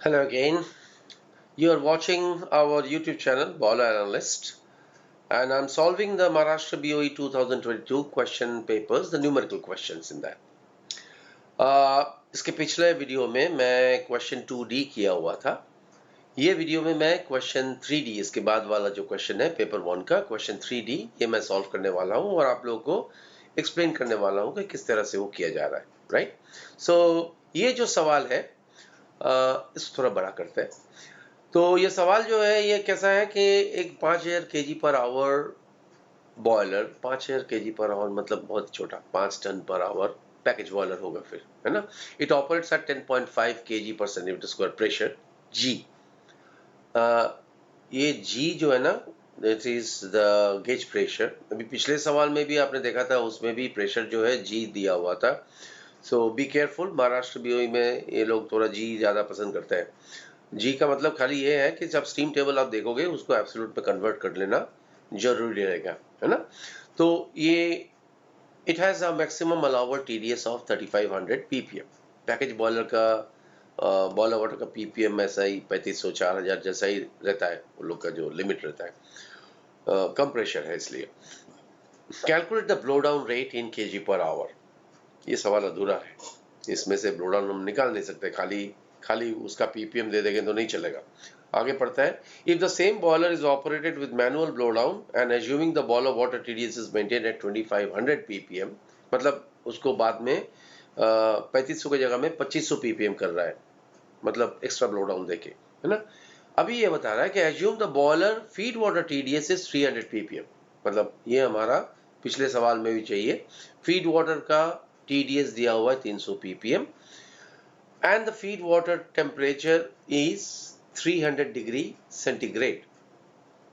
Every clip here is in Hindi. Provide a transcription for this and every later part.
Hello again. You are watching our YouTube channel Baller Analyst, and I'm solving the Maharashtra BOE 2022 question papers, the numerical questions in that. इसके पिछले वीडियो में मैं क्वेश्चन 2D किया हुआ था. ये वीडियो में मैं क्वेश्चन 3D, इसके बाद वाला जो क्वेश्चन है पेपर 1 का क्वेश्चन 3D, ये मैं सॉल्व करने वाला हूँ और आप लोगों को एक्सप्लेन करने वाला हूँ कि किस तरह से वो किया जा रहा है. राइट. सो ये जो सवाल है इसको थोड़ा बड़ा करते हैं. तो ये सवाल जो है ये कैसा है कि एक 5000 kg per our boiler, 5000 kg per our मतलब बहुत छोटा, 5 ton per hour package boiler होगा फिर, है ना. इट ऑपरेट्स एट 10.5 kg पर सेंटीमीटर स्क्वायर प्रेशर जी. ये जी जो है ना, that is the gauge pressure. अभी पिछले सवाल में भी आपने देखा था, उसमें भी प्रेशर जो है जी दिया हुआ था. सो बी केयरफुल, महाराष्ट्र बीओई में ये लोग थोड़ा जी ज्यादा पसंद करते हैं. जी का मतलब खाली ये है कि जब स्टीम टेबल आप देखोगे उसको एब्सोल्यूट में कन्वर्ट कर लेना जरूरी रहेगा, है ना. तो ये it has a maximum allowable TDS of 3500 ppm. Package boiler का बॉयलर वाटर का पीपीएम ऐसा ही 3500 4000 जैसा ही रहता है, उन लोग का जो लिमिट रहता है. कम प्रेशर है इसलिए. Calculate the blow down rate in KG per our. ये सवाल अधूरा है, इसमें से ब्लो डाउन हम निकाल नहीं सकते, खाली उसका पीपीएम दे देंगे तो नहीं चलेगा. आगे पढ़ता है. If the same boiler is operated with manual blow down and assuming the boiler water TDS is maintained eight 2500 ppm, मतलब उसको बाद में 3500 की जगह में 2500 पीपीएम कर रहा है, मतलब एक्स्ट्रा ब्लो डाउन देके, है ना. अभी ये बता रहा है कि assume the boiler feed water TDS is 300 ppm. मतलब ये हमारा पिछले सवाल में भी चाहिए. फीड वाटर का टीडीएस दिया हुआ है 300 ppm and the feed water temperature is 300 degree centigrade.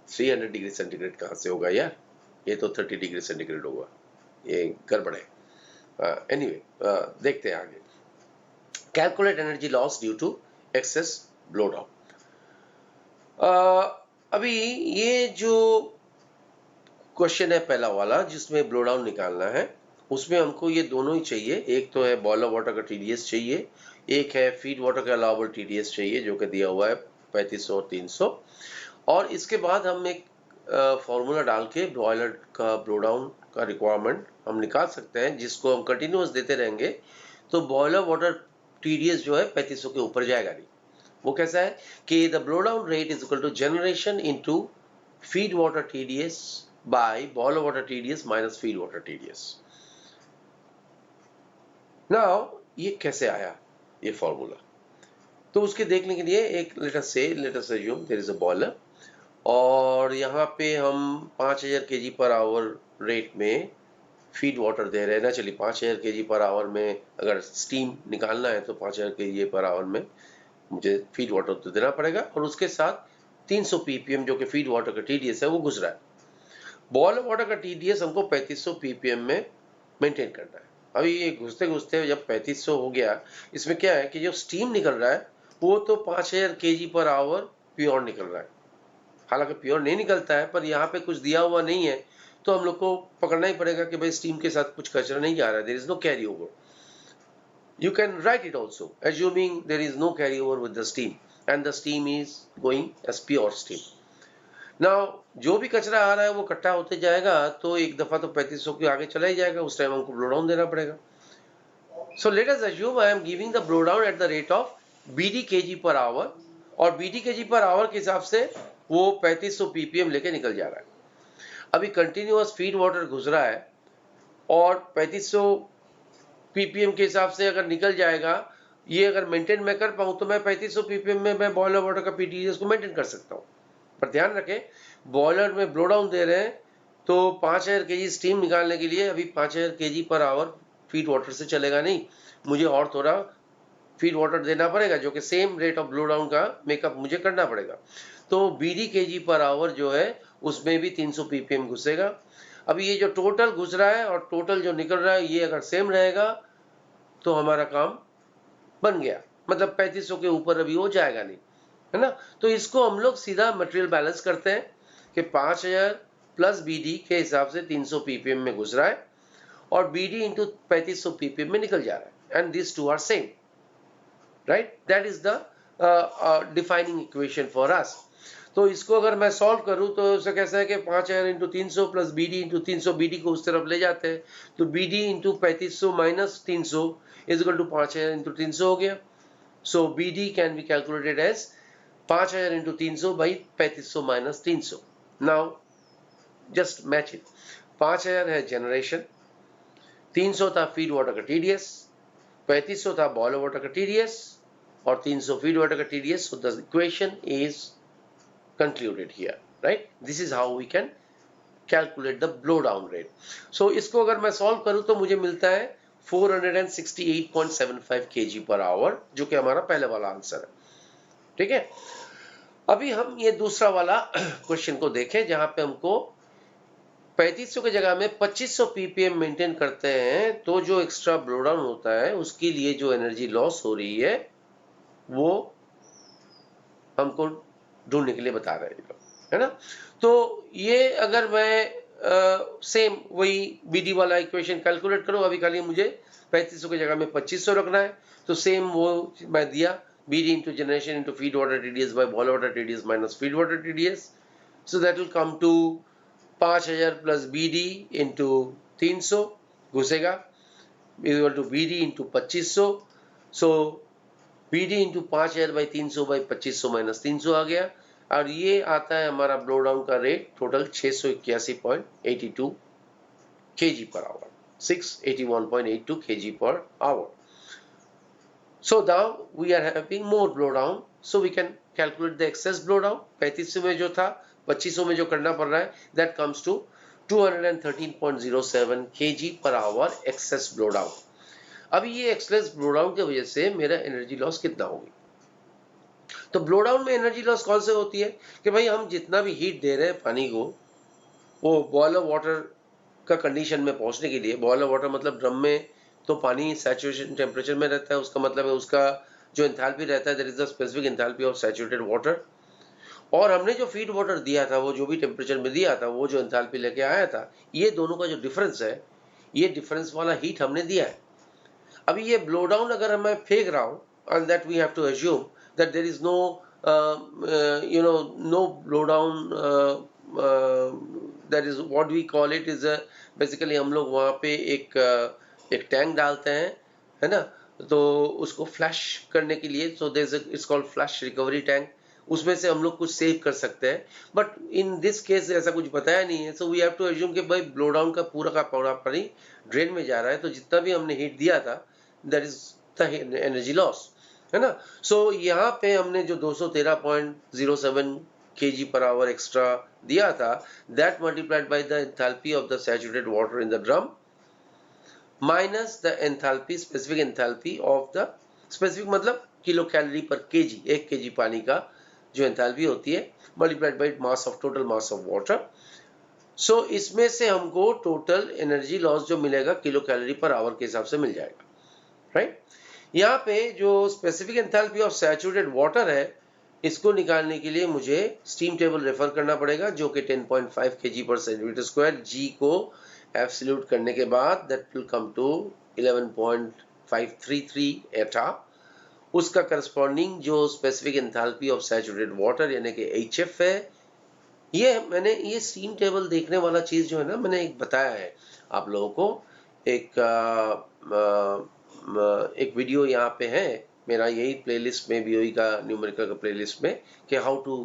300 degree centigrade कहाँ से होगा यार, ये तो 30 डिग्री सेंटीग्रेड होगा, ये गड़बड़ है. एनीवे देखते हैं आगे. Calculate energy loss due to excess blow down. अभी ये जो क्वेश्चन है पहला वाला जिसमें ब्लो डाउन निकालना है, उसमें हमको ये दोनों ही चाहिए. एक तो है बॉयलर वाटर का टीडीएस चाहिए, एक है फीड वाटर का अलाउबल टीडीएस चाहिए जो कि दिया हुआ है 3500 और 300. और इसके बाद हम एक फॉर्मूला डाल के बॉयलर का ब्लो डाउन का रिक्वायरमेंट हम निकाल सकते हैं, जिसको हम कंटिन्यूअस देते रहेंगे तो बॉयलर वाटर टीडीएस जो है 3500 के ऊपर जाएगा नहीं. वो कैसा है कि the blow down rate is equal to generation into feed water TDS by boiler water TDS minus feed water TDS. Now ये कैसे आया ये फॉर्मूला, तो उसके देखने के लिए एक let us assume there is a boiler और यहाँ पे हम 5000 kg पर आवर रेट में फीड वाटर दे रहे हैं ना. चलिए 5000 kg पर आवर में अगर स्टीम निकालना है तो 5000 kg पर आवर में मुझे फीड वाटर तो देना पड़ेगा और उसके साथ 300 पीपीएम जो कि फीड वाटर का टीडीएस है वो गुजरा है. बॉयलर वाटर का टीडीएस हमको 3500 पीपीएम में मेंटेन करना है. अभी ये घुसते घुसते जब 3500 हो गया, इसमें क्या है कि जो स्टीम निकल रहा है वो तो 5000 kg पर आवर प्योर निकल रहा है. हालांकि प्योर नहीं निकलता है, पर यहाँ पे कुछ दिया हुआ नहीं है तो हम लोग को पकड़ना ही पड़ेगा कि भाई स्टीम के साथ कुछ कचरा नहीं जा रहा है. There is no carry over. You can write it also assuming there is no carry over with the steam and the steam is going as pure steam. Now जो भी कचरा आ रहा है वो इकट्ठा होते जाएगा तो एक दफा तो 3500 के आगे चला ही जाएगा, उस टाइम हमको ब्लो डाउन देना पड़ेगा. So let us assume I am giving the blow down at the rate of BD kg per hour और बीडी केजी पर आवर के हिसाब से वो 3500 पीपीएम लेके निकल जा रहा है. अभी कंटिन्यूअस फीड वाटर घुस रहा है और 3500 पीपीएम के हिसाब से अगर निकल जाएगा, ये अगर मेंटेन मैं कर पाऊं तो मैं 3500 पीपीएम में मैं बॉयलर वाटर का पीटीएस को मेंटेन कर सकता हूं. पर ध्यान रखें, बॉयलर में ब्लो डाउन दे रहे हैं तो 5000 kg स्टीम निकालने के लिए अभी 5000 kg per our feed water से चलेगा नहीं, मुझे और थोड़ा फीड वाटर देना पड़ेगा जो कि same rate of blow down का मेकअप मुझे करना पड़ेगा. तो बीडी केजी पर आवर जो है उसमें भी 300 पीपीएम घुसेगा. अभी ये जो टोटल घुस रहा है और टोटल जो निकल रहा है ये अगर सेम रहेगा तो हमारा काम बन गया, मतलब 3500 के ऊपर अभी वो जाएगा नहीं, है ना. तो इसको हम लोग सीधा मटेरियल बैलेंस करते हैं कि 5000 प्लस बीडी के हिसाब से 300 पीपीएम में घुस रहा है और बीडी इंटू 3500 पीपीएम में निकल जा रहा है, and this two are same. Right, that is the defining equation for us. तो इसको अगर मैं सॉल्व करूं तो इसे कैसा है कि 5000 into 300 plus B D into 300, B D को उस तरफ ले जाते हैं तो B D into 3500 minus 300 is equal to 5000 into 300 हो गया। So B D can be calculated as 5000 into 300 by 3500 minus 300। Now just match it. 5000 है जनरेशन, 300 था फीड वाटर का टीडीएस, 3500 था बॉयलर वाटर का टीडीएस और 300 फीड वाटर का TDS. So the equation is concluded here, right? This is how we can calculate the blow down rate. So इसको अगर मैं solve करूं तो मुझे मिलता है 468.75 kg per hour, जो कि हमारा पहले वाला आंसर है। ठीक है, अभी हम ये दूसरा वाला क्वेश्चन को देखें जहां पे हमको 3500 की जगह में 2500 ppm मेंटेन करते हैं तो जो एक्स्ट्रा ब्लो डाउन होता है उसके लिए जो एनर्जी लॉस हो रही है वो हमको ढूंढने के लिए बता रहे हैं, है ना। तो ये अगर मैं सेम वही बीडी वाला इक्वेशन कैलकुलेट करूं, अभी खाली मुझे 3500 की जगह में 2500 रखना है तो सेम वो मैं दिया BD into generation into feed water TDS by boiler water TDS minus feed water TDS. So that will come to 5000 plus BD into 300 घुसेगा equal to BD into 2500। So BD into 5000 by 300 by 2500 minus 300 आ गया और ये आता है हमारा ब्लो डाउन का rate total 681.82 kg per hour, 681.82 kg per hour. So now we are having more blow down, so we can calculate the excess blow down. 3500 में जो था 2500 में जो करना पड़ रहा है that comes to 213.07 kg per hour excess blow down. अभी ये एक्सेस ब्लो डाउन की वजह से मेरा एनर्जी लॉस कितना होगी? तो ब्लो डाउन में एनर्जी लॉस कौन से होती है कि भाई हम जितना भी हीट दे रहे हैं पानी को वो बॉयलर वाटर का कंडीशन में पहुंचने के लिए, बॉयलर वाटर मतलब ड्रम में तो पानी सैचुरेशन टेम्परेचर में रहता है, उसका मतलब है उसका जो एंथैल्पी रहता है that is the specific enthalpy of saturated water. और हमने जो फीड वाटर दिया था वो जो भी टेम्परेचर में दिया था वो जो एंथैल्पी लेके आया था, ये दोनों का जो डिफरेंस है ये डिफरेंस वाला हीट हमने दिया है। अभी ये ब्लो डाउन अगर मैं फेंक रहा हूं and that we have to assume that there is no no blow down, that is what we call it is basically हम लोग वहाँ पे एक टैंक डालते हैं, है ना, तो उसको फ्लैश करने के लिए so there's a it's called flash recovery tank, उसमें से हम लोग कुछ सेव कर सकते हैं। बट इन दिस केस ऐसा कुछ बताया नहीं है, so we have to assume कि भाई ब्लो डाउन का पूरा पानी ड्रेन में जा रहा है तो जितना भी हमने हीट दिया था that is the energy loss, है ना। सो यहाँ पे हमने जो 213.07 kg पर आवर एक्स्ट्रा दिया था that multiplied by the enthalpy of the saturated water in the drum minus the enthalpy specific enthalpy of the specific मतलब kilo calorie per KG, 1 KG पानी का जो एंथैल्पी होती है multiplied by mass of total mass of water. So इसमें से हमको टोटल एनर्जी लॉस जो मिलेगा किलो कैलोरी पर आवर के हिसाब से मिल जाएगा, राइट। यहाँ पे जो specific enthalpy of saturated water है इसको निकालने के लिए मुझे स्टीम टेबल रेफर करना पड़ेगा जो कि 10.5 kg पर सेंटीमीटर स्क्वायर, जी को एब्सोल्यूट करने के बाद दैट विल कम टू 11.533 एटा। उसका करस्पॉन्डिंग जो specific enthalpy of saturated water यानी कि HF है, ये मैंने ये स्टीम टेबल देखने वाला चीज जो है ना मैंने एक बताया है आप लोगों को, एक वीडियो यहाँ पे है मेरा यही प्लेलिस्ट में BOE का न्यूमेरिकल का प्लेलिस्ट में कि how to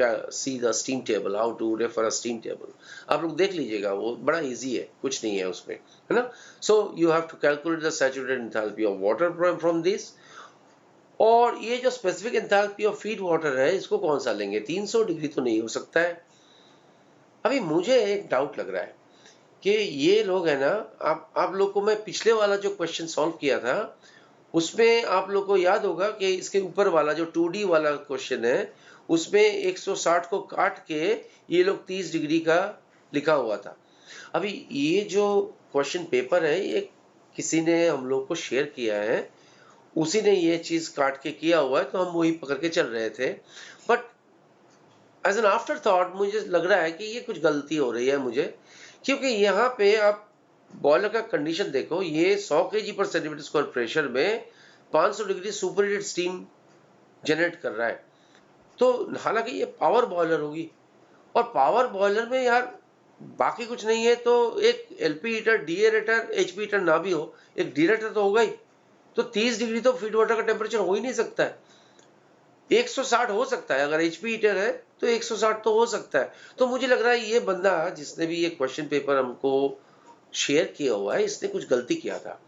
see the steam table, how to refer a steam table, आप लोग देख लीजिएगा, वो बड़ा इजी है, कुछ नहीं है उसमें, है ना। So you have to calculate the saturated enthalpy of water from this. और ये जो specific enthalpy of feed water है इसको कौन सा लेंगे, 300 डिग्री तो नहीं हो सकता है। अभी मुझे एक डाउट लग रहा है कि ये लोग है ना, आप लोग को मैं पिछले वाला जो क्वेश्चन सॉल्व किया था उसमें आप लोग को याद होगा कि इसके ऊपर वाला जो 2D वाला क्वेश्चन है उसमें 160 को काट के ये लोग 30 डिग्री का लिखा हुआ था। अभी ये जो क्वेश्चन पेपर है ये किसी ने हम लोग को शेयर किया है, उसी ने ये चीज काट के किया हुआ है तो हम वही पकड़ के चल रहे थे। But as an afterthought मुझे लग रहा है कि ये कुछ गलती हो रही है मुझे, क्योंकि यहाँ पे आप बॉयलर का कंडीशन देखो, ये 100 kg पर सेंटीमीटर स्क्वायर प्रेशर में 500 डिग्री सुपरहीटेड स्टीम जनरेट कर रहा है। तो हालांकि ये पावर बॉयलर होगी, और पावर बॉयलर में यार बाकी कुछ नहीं है, तो एक एलपी हीटर, डीएरेटर, एचपी हीटर ना भी हो, एक डीरेटर तो होगा ही। तो 30 डिग्री तो फीड वाटर का टेम्परेचर हो ही नहीं सकता है। 160 हो सकता है, अगर एचपी हीटर है तो 160 तो हो सकता है। तो मुझे लग रहा है ये बंदा जिसने भी ये क्वेश्चन पेपर हमको शेयर किया हुआ है, इसने कुछ गलती किया था।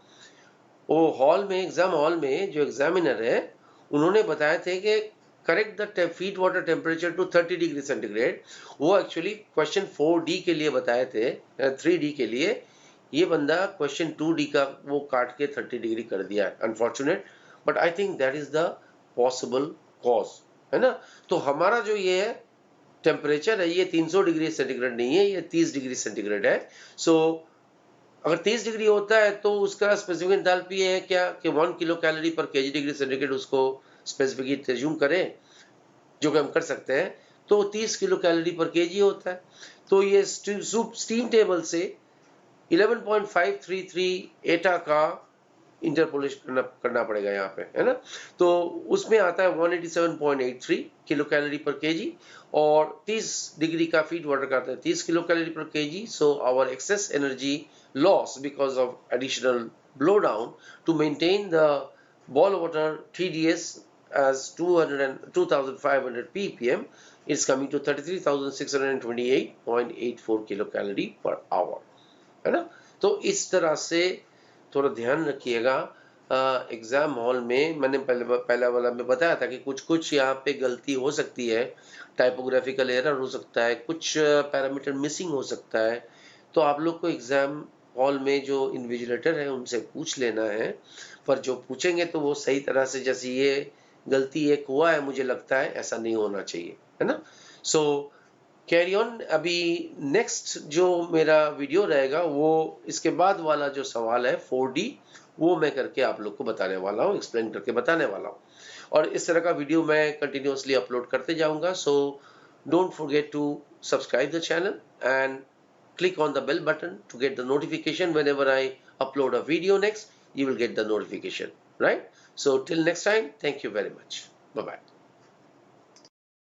वो हॉल में, एग्जाम हॉल में जो एग्जामिनर है, उन्होंने बताया थे कि correct the feed water temperature to 30 degree centigrade. वो एक्चुअली क्वेश्चन 4D के लिए बताए थे, 3D के लिए। ये बंदा क्वेश्चन 2D का वो काट के 30 डिग्री कर दिया है, unfortunate, but I think that is the possible cause, है ना। तो हमारा जो ये है टेम्परेचर है, ये 300 डिग्री सेंटीग्रेड नहीं है, ये 30 डिग्री सेंटीग्रेड है। सो अगर 30 डिग्री होता है तो उसका स्पेसिफिक एंथैल्पी है क्या कि 1 kilo calorie per KG degree centigrade, उसको स्पेसिफिक एज्यूम करें, जो कि हम कर सकते हैं, तो 30 किलो कैलोरी पर केजी होता है। तो ये स्टीम टेबल से 11.533 एटा का इंटरपोलेशन करना पड़ेगा यहाँ पे, है ना। तो उसमें आता है 187.83 किलो कैलोरी पर केजी, और 30 डिग्री का फीड वाटर का आता है 30 kilo calorie per kg. So our excess energy loss because of additional blow down to maintain the boiler water TDS as 2500 ppm is coming to 33,628.84 kilocalorie per hour, है ना। तो इस तरह से थोड़ा ध्यान रखिएगा। एग्जाम हॉल में मैंने पहला वाला में बताया था कि कुछ यहाँ पे गलती हो सकती है, टाइपोग्राफिकल एरर हो सकता है, कुछ पैरामीटर मिसिंग हो सकता है। तो आप लोग को एग्जाम हॉल में जो इन्विजिलेटर है उनसे पूछ लेना है, पर जो पूछेंगे तो वो सही तरह से, जैसे ये गलती एक हुआ है मुझे लगता है, ऐसा नहीं होना चाहिए, है ना। सो कैरी ऑन। अभी नेक्स्ट जो मेरा वीडियो रहेगा वो इसके बाद वाला जो सवाल है 4D, वो मैं करके आप लोग को बताने वाला हूँ, एक्सप्लेन करके बताने वाला हूँ। और इस तरह का वीडियो मैं कंटिन्यूअसली अपलोड करते जाऊंगा। So don't forget to subscribe the channel and click on the bell button to get the notification whenever I upload a video next. You will get the notification, right? So till next time, thank you very much. Bye bye.